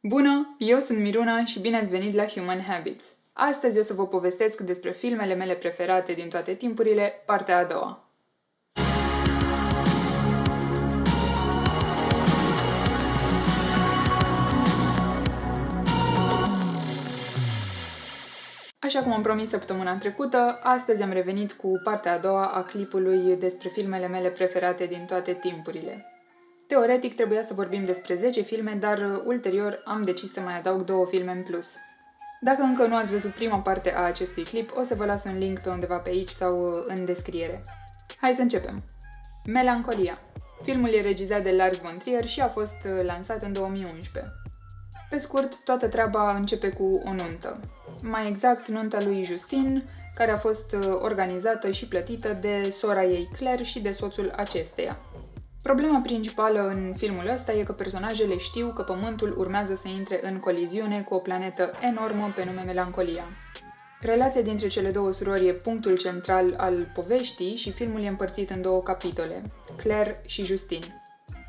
Bună, eu sunt Miruna și bine ați venit la Human Habits. Astăzi o să vă povestesc despre filmele mele preferate din toate timpurile, partea a doua. Așa cum am promis săptămâna trecută, astăzi am revenit cu partea a doua a clipului despre filmele mele preferate din toate timpurile. Teoretic trebuia să vorbim despre 10 filme, dar ulterior am decis să mai adaug 2 filme în plus. Dacă încă nu ați văzut prima parte a acestui clip, o să vă las un link pe undeva pe aici sau în descriere. Hai să începem! Melancolia. Filmul e regizat de Lars von Trier și a fost lansat în 2011. Pe scurt, toată treaba începe cu o nuntă. Mai exact, nunta lui Justin, care a fost organizată și plătită de sora ei Claire și de soțul acesteia. Problema principală în filmul ăsta e că personajele știu că Pământul urmează să intre în coliziune cu o planetă enormă pe nume Melancolia. Relația dintre cele două surori e punctul central al poveștii și filmul e împărțit în 2 capitole, Claire și Justin.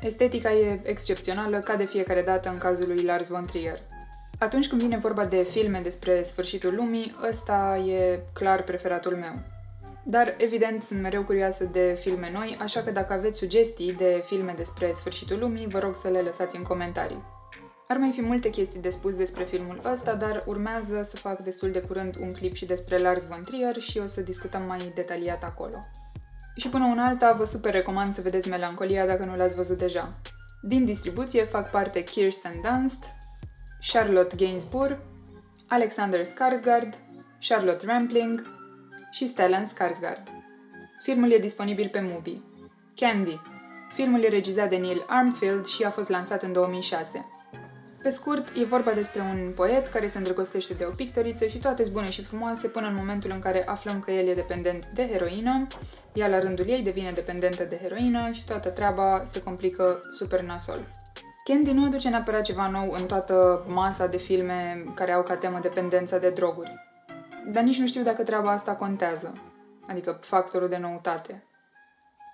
Estetica e excepțională ca de fiecare dată în cazul lui Lars von Trier. Atunci când vine vorba de filme despre sfârșitul lumii, ăsta e clar preferatul meu. Dar, evident, sunt mereu curioasă de filme noi, așa că dacă aveți sugestii de filme despre sfârșitul lumii, vă rog să le lăsați în comentarii. Ar mai fi multe chestii de spus despre filmul ăsta, dar urmează să fac destul de curând un clip și despre Lars von Trier și o să discutăm mai detaliat acolo. Și până una alta, vă super recomand să vedeți Melancolia dacă nu l-ați văzut deja. Din distribuție fac parte Kirsten Dunst, Charlotte Gainsbourg, Alexander Skarsgård, Charlotte Rampling și Stellan Skarsgård. Filmul e disponibil pe Mubi. Candy. Filmul e regizat de Neil Armfield și a fost lansat în 2006. Pe scurt, e vorba despre un poet care se îndrăgostește de o pictoriță și toate-s bune și frumoase până în momentul în care aflăm că el e dependent de heroină, ea la rândul ei devine dependentă de heroină și toată treaba se complică super nasol. Candy nu aduce neapărat ceva nou în toată masa de filme care au ca temă dependența de droguri. Dar nici nu știu dacă treaba asta contează, adică factorul de noutate.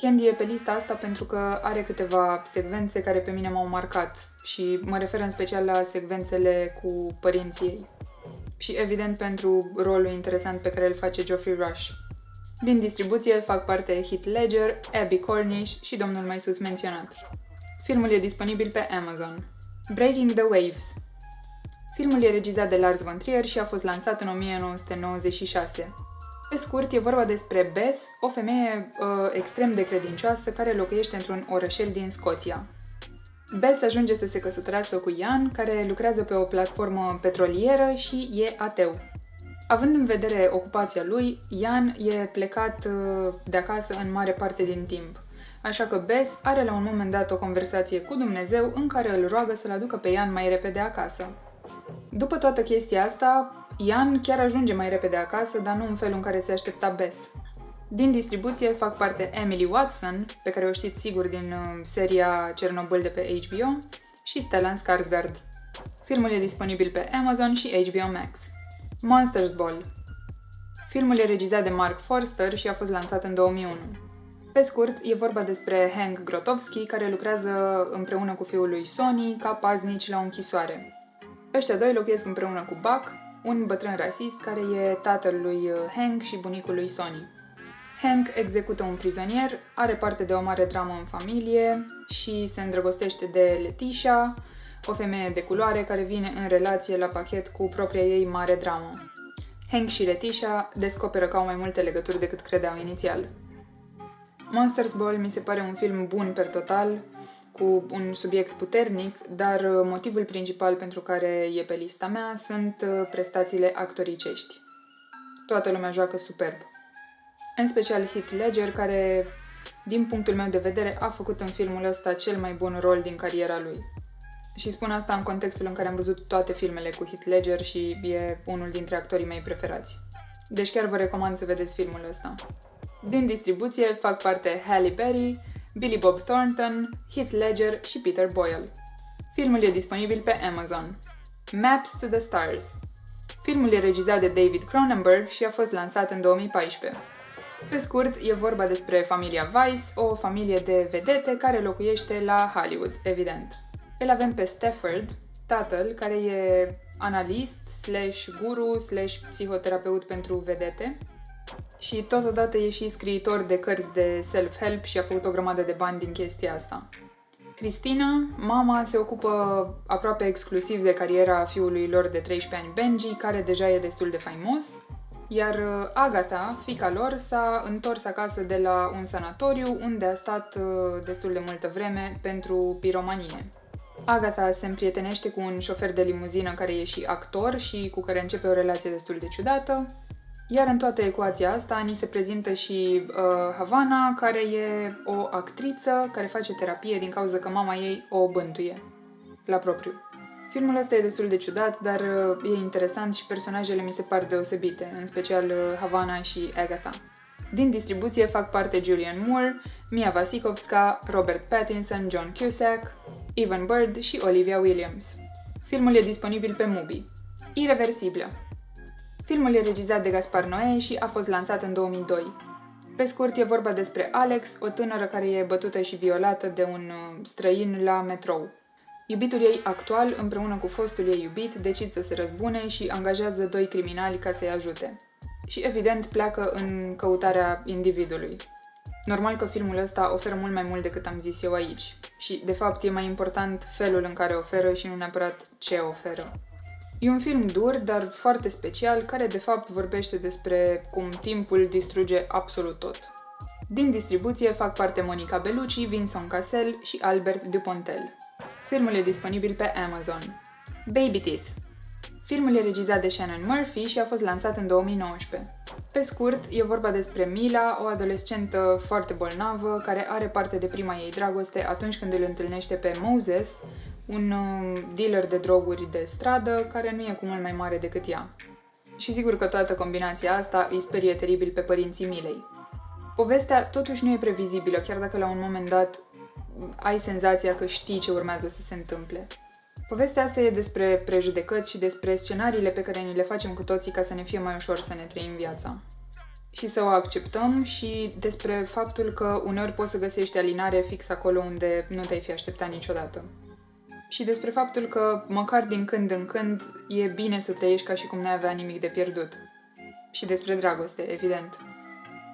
Candy e pe lista asta pentru că are câteva secvențe care pe mine m-au marcat și mă refer în special la secvențele cu părinții ei. Și evident pentru rolul interesant pe care îl face Geoffrey Rush. Din distribuție fac parte Heath Ledger, Abbie Cornish și domnul mai sus menționat. Filmul e disponibil pe Amazon. Breaking the Waves. Filmul e regizat de Lars von Trier și a fost lansat în 1996. Pe scurt, e vorba despre Bess, o femeie extrem de credincioasă care locuiește într-un orășel din Scoția. Bess ajunge să se căsătorească cu Ian, care lucrează pe o platformă petrolieră și e ateu. Având în vedere ocupația lui, Ian e plecat de acasă în mare parte din timp. Așa că Bess are la un moment dat o conversație cu Dumnezeu în care îl roagă să-l aducă pe Ian mai repede acasă. După toată chestia asta, Ian chiar ajunge mai repede acasă, dar nu în felul în care se aștepta Bess. Din distribuție fac parte Emily Watson, pe care o știți sigur din seria Chernobyl de pe HBO, și Stellan Skarsgård. Filmul e disponibil pe Amazon și HBO Max. Monsters Ball. Filmul e regizat de Mark Forster și a fost lansat în 2001. Pe scurt, e vorba despre Hank Grotowski, care lucrează împreună cu fiul lui Sonny ca paznici la o închisoare. Ăștia doi locuiesc împreună cu Buck, un bătrân rasist care e tatăl lui Hank și bunicul lui Sonny. Hank execută un prizonier, are parte de o mare dramă în familie și se îndrăgostește de Letitia, o femeie de culoare care vine în relație la pachet cu propria ei mare dramă. Hank și Letitia descoperă că au mai multe legături decât credeau inițial. Monsters Ball mi se pare un film bun per total, cu un subiect puternic, dar motivul principal pentru care e pe lista mea sunt prestațiile actoricești. Toată lumea joacă superb. În special Heath Ledger, care, din punctul meu de vedere, a făcut în filmul ăsta cel mai bun rol din cariera lui. Și spun asta în contextul în care am văzut toate filmele cu Heath Ledger și e unul dintre actorii mei preferați. Deci chiar vă recomand să vedeți filmul ăsta. Din distribuție fac parte Halle Berry, Billy Bob Thornton, Heath Ledger și Peter Boyle. Filmul e disponibil pe Amazon. Maps to the Stars. Filmul e regizat de David Cronenberg și a fost lansat în 2014. Pe scurt, e vorba despre familia Weiss, o familie de vedete care locuiește la Hollywood, evident. Îl avem pe Stafford, tatăl, care e analist, /guru, /psihoterapeut pentru vedete și totodată e și scriitor de cărți de self-help și a făcut o grămadă de bani din chestia asta. Cristina, mama, se ocupă aproape exclusiv de cariera fiului lor de 13 ani, Benji, care deja e destul de faimos, iar Agatha, fiica lor, s-a întors acasă de la un sanatoriu unde a stat destul de multă vreme pentru piromanie. Agatha se împrietenește cu un șofer de limuzină care e și actor și cu care începe o relație destul de ciudată. Iar în toată ecuația asta ni se prezintă și Havana, care e o actriță care face terapie din cauza că mama ei o bântuie la propriu. Filmul ăsta e destul de ciudat, dar e interesant și personajele mi se par deosebite, în special Havana și Agatha. Din distribuție fac parte Julianne Moore, Mia Wasikowska, Robert Pattinson, John Cusack, Evan Bird și Olivia Williams. Filmul e disponibil pe Mubi. Irreversibilă. Filmul e regizat de Gaspar Noé și a fost lansat în 2002. Pe scurt, e vorba despre Alex, o tânără care e bătută și violată de un străin la metrou. Iubitul ei actual, împreună cu fostul ei iubit, decid să se răzbune și angajează 2 criminali ca să-i ajute. Și evident pleacă în căutarea individului. Normal că filmul ăsta oferă mult mai mult decât am zis eu aici. Și, de fapt, e mai important felul în care oferă și nu neapărat ce oferă. E un film dur, dar foarte special, care de fapt vorbește despre cum timpul distruge absolut tot. Din distribuție fac parte Monica Bellucci, Vincent Cassel și Albert Dupontel. Filmul e disponibil pe Amazon. Baby Teeth. Filmul e regizat de Shannon Murphy și a fost lansat în 2019. Pe scurt, e vorba despre Mila, o adolescentă foarte bolnavă, care are parte de prima ei dragoste atunci când îl întâlnește pe Moses, un dealer de droguri de stradă care nu e cu mult mai mare decât ea. Și sigur că toată combinația asta îi sperie teribil pe părinții Milei. Povestea totuși nu e previzibilă, chiar dacă la un moment dat ai senzația că știi ce urmează să se întâmple. Povestea asta e despre prejudecăți și despre scenariile pe care ni le facem cu toții ca să ne fie mai ușor să ne trăim viața. Și să o acceptăm și despre faptul că uneori poți să găsești alinare fix acolo unde nu te-ai fi așteptat niciodată. Și despre faptul că, măcar din când în când, e bine să trăiești ca și cum n-ai avea nimic de pierdut. Și despre dragoste, evident.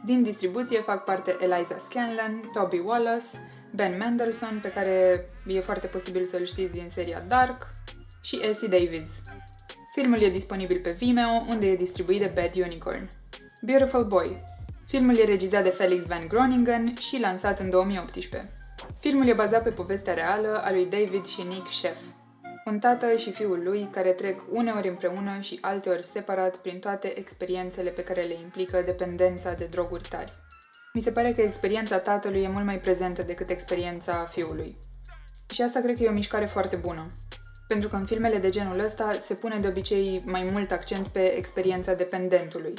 Din distribuție fac parte Eliza Scanlon, Toby Wallace, Ben Mendelsohn, pe care e foarte posibil să-l știți din seria Dark, și Essie Davis. Filmul e disponibil pe Vimeo, unde e distribuit de Bad Unicorn. Beautiful Boy. Filmul e regizat de Felix Van Groningen și lansat în 2018. Filmul e bazat pe povestea reală a lui David și Nick Sheff, un tată și fiul lui care trec uneori împreună și alteori separat prin toate experiențele pe care le implică dependența de droguri tari. Mi se pare că experiența tatălui e mult mai prezentă decât experiența fiului. Și asta cred că e o mișcare foarte bună. Pentru că în filmele de genul ăsta se pune de obicei mai mult accent pe experiența dependentului.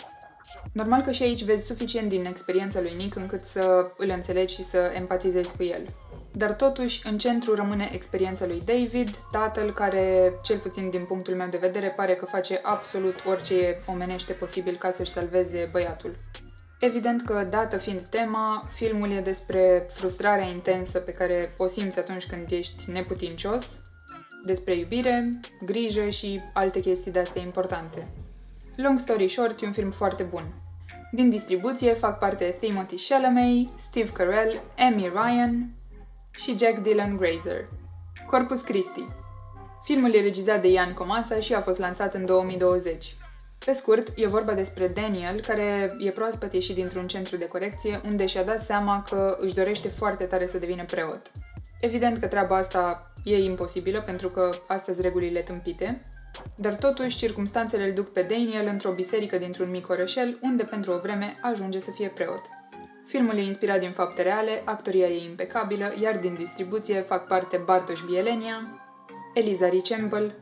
Normal că și aici vezi suficient din experiența lui Nick încât să îl înțelegi și să empatizezi cu el. Dar totuși, în centru rămâne experiența lui David, tatăl care, cel puțin din punctul meu de vedere, pare că face absolut orice e omenește posibil ca să-și salveze băiatul. Evident că, dată fiind tema, filmul e despre frustrarea intensă pe care o simți atunci când ești neputincios, despre iubire, grijă și alte chestii de-astea importante. Long story short, e un film foarte bun. Din distribuție fac parte Timothée Chalamet, Steve Carell, Amy Ryan și Jack Dylan Grazer. Corpus Christi. Filmul e regizat de Ian Comasa și a fost lansat în 2020. Pe scurt, e vorba despre Daniel, care e proaspăt ieșit dintr-un centru de corecție, unde și-a dat seama că își dorește foarte tare să devină preot. Evident că treaba asta e imposibilă, pentru că astăzi regulile tâmpite, dar totuși circumstanțele îl duc pe Daniel într-o biserică dintr-un mic orășel, unde pentru o vreme ajunge să fie preot. Filmul e inspirat din fapte reale, actoria e impecabilă, iar din distribuție fac parte Bartosz Bielenia, Eliza Ricembel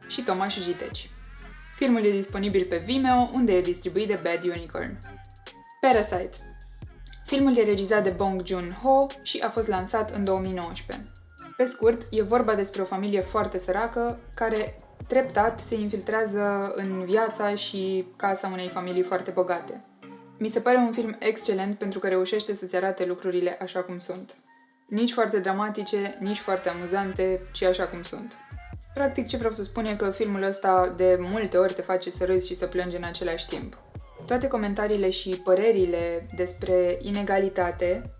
și Tomasz Ziteci. Filmul e disponibil pe Vimeo, unde e distribuit de Bad Unicorn. Parasite. Filmul e regizat de Bong Joon-ho și a fost lansat în 2019. Pe scurt, e vorba despre o familie foarte săracă care treptat se infiltrează în viața și casa unei familii foarte bogate. Mi se pare un film excelent pentru că reușește să-ți arate lucrurile așa cum sunt. Nici foarte dramatice, nici foarte amuzante, ci așa cum sunt. Practic, ce vreau să spun e că filmul ăsta de multe ori te face să râzi și să plângi în același timp. Toate comentariile și părerile despre inegalitate,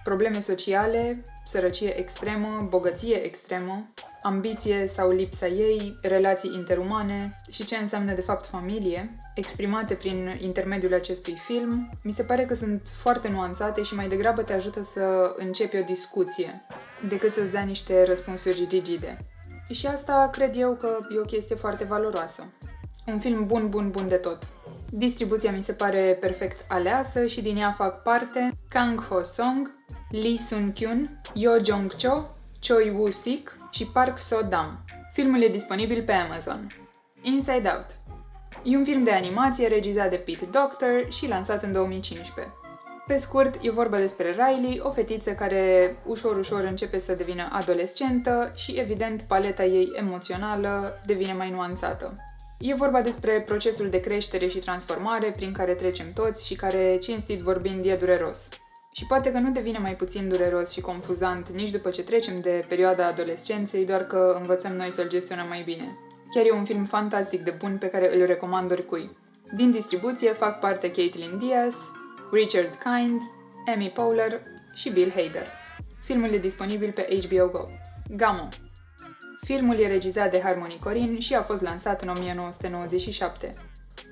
probleme sociale, sărăcie extremă, bogăție extremă, ambiție sau lipsa ei, relații interumane și ce înseamnă de fapt familie, exprimate prin intermediul acestui film, mi se pare că sunt foarte nuanțate și mai degrabă te ajută să începi o discuție, decât să-ți dea niște răspunsuri rigide. Și asta cred eu că e o chestie foarte valoroasă. Un film bun de tot. Distribuția mi se pare perfect aleasă și din ea fac parte Kang Ho-sung, Lee Sun-kyun, Yo Jong-cho, Choi Woo-sik și Park So-dam. Filmul e disponibil pe Amazon. Inside Out. E un film de animație regizat de Pete Docter și lansat în 2015. Pe scurt, e vorba despre Riley, o fetiță care ușor începe să devină adolescentă și, evident, paleta ei emoțională devine mai nuanțată. E vorba despre procesul de creștere și transformare prin care trecem toți și care, cinstit vorbind, e dureros. Și poate că nu devine mai puțin dureros și confuzant nici după ce trecem de perioada adolescenței, doar că învățăm noi să-l gestionăm mai bine. Chiar e un film fantastic de bun pe care îl recomand oricui. Din distribuție fac parte Caitlin Diaz, Richard Kind, Amy Poehler și Bill Hader. Filmul e disponibil pe HBO Go. Gamo. Filmul e regizat de Harmony Korine și a fost lansat în 1997.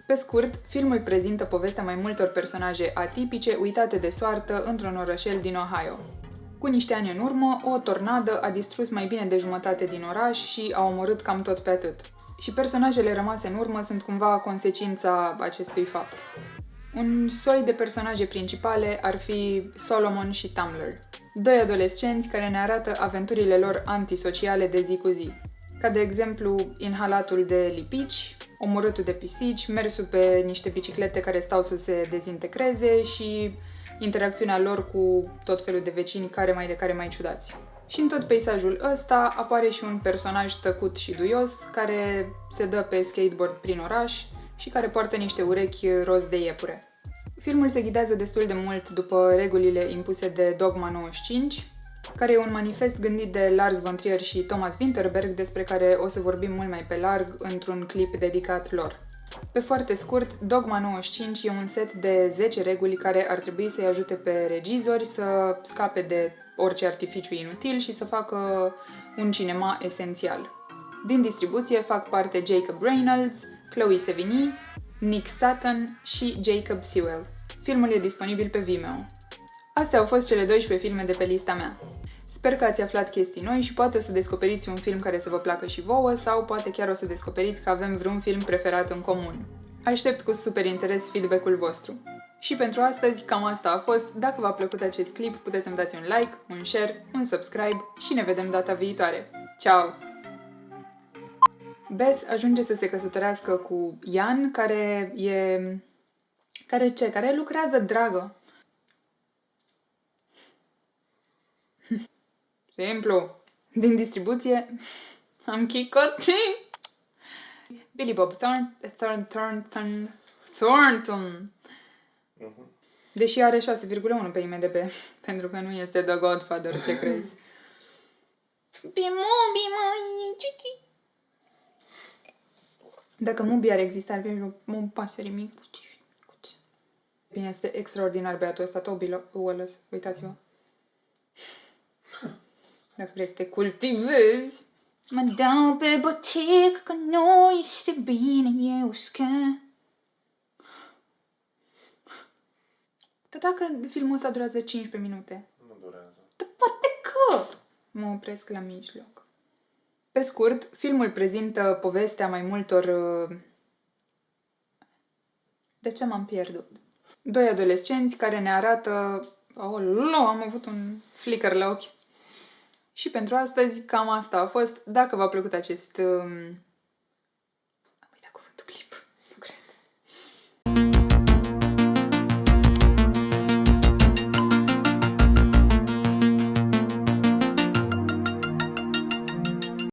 Pe scurt, filmul prezintă povestea mai multor personaje atipice uitate de soartă într-un orășel din Ohio. Cu niște ani în urmă, o tornadă a distrus mai bine de jumătate din oraș și a omorât cam tot pe atât. Și personajele rămase în urmă sunt cumva consecința acestui fapt. Un soi de personaje principale ar fi Solomon și Tumblr, doi adolescenți care ne arată aventurile lor antisociale de zi cu zi, ca de exemplu inhalatul de lipici, omorâtul de pisici, mersul pe niște biciclete care stau să se dezintegreze și interacțiunea lor cu tot felul de vecini care mai ciudați. Și în tot peisajul ăsta apare și un personaj tăcut și duios care se dă pe skateboard prin oraș și care poartă niște urechi roz de iepure. Filmul se ghidează destul de mult după regulile impuse de Dogma 95, care e un manifest gândit de Lars von Trier și Thomas Vinterberg, despre care o să vorbim mult mai pe larg într-un clip dedicat lor. Pe foarte scurt, Dogma 95 e un set de 10 reguli care ar trebui să-i ajute pe regizori să scape de orice artificiu inutil și să facă un cinema esențial. Din distribuție fac parte Jacob Reynolds, Chloe Sevigny, Nick Sutton și Jacob Sewell. Filmul e disponibil pe Vimeo. Astea au fost cele 12 filme de pe lista mea. Sper că ați aflat chestii noi și poate o să descoperiți un film care să vă placă și vouă sau poate chiar o să descoperiți că avem vreun film preferat în comun. Aștept cu super interes feedback-ul vostru. Și pentru astăzi cam asta a fost. Dacă v-a plăcut acest clip, puteți să-mi dați un like, un share, un subscribe și ne vedem data viitoare. Ciao! Bess ajunge să se căsătorească cu Ian, care lucrează dragă. Simplu. Din distribuție am chicotit. Billy Bob Thornton. Deși are 6,1 pe IMDb, pentru că nu este The Godfather, ce crezi? Dacă Mubi ar exista, ar fi un pasăre mic. Bine, este extraordinar băiatul ăsta, Toby Wallace, uitați-vă. Dacă vrei să te cultivezi. Mă dau pe botic că nu este bine, eu scan. Dar dacă filmul ăsta durează 15 minute? Nu durează. Dar poate că... Mă opresc la mijloc. Pe scurt, filmul prezintă povestea mai multor... De ce m-am pierdut? Doi adolescenți care ne arată... am avut un flicker la ochi. Și pentru astăzi cam asta a fost. Dacă v-a plăcut acest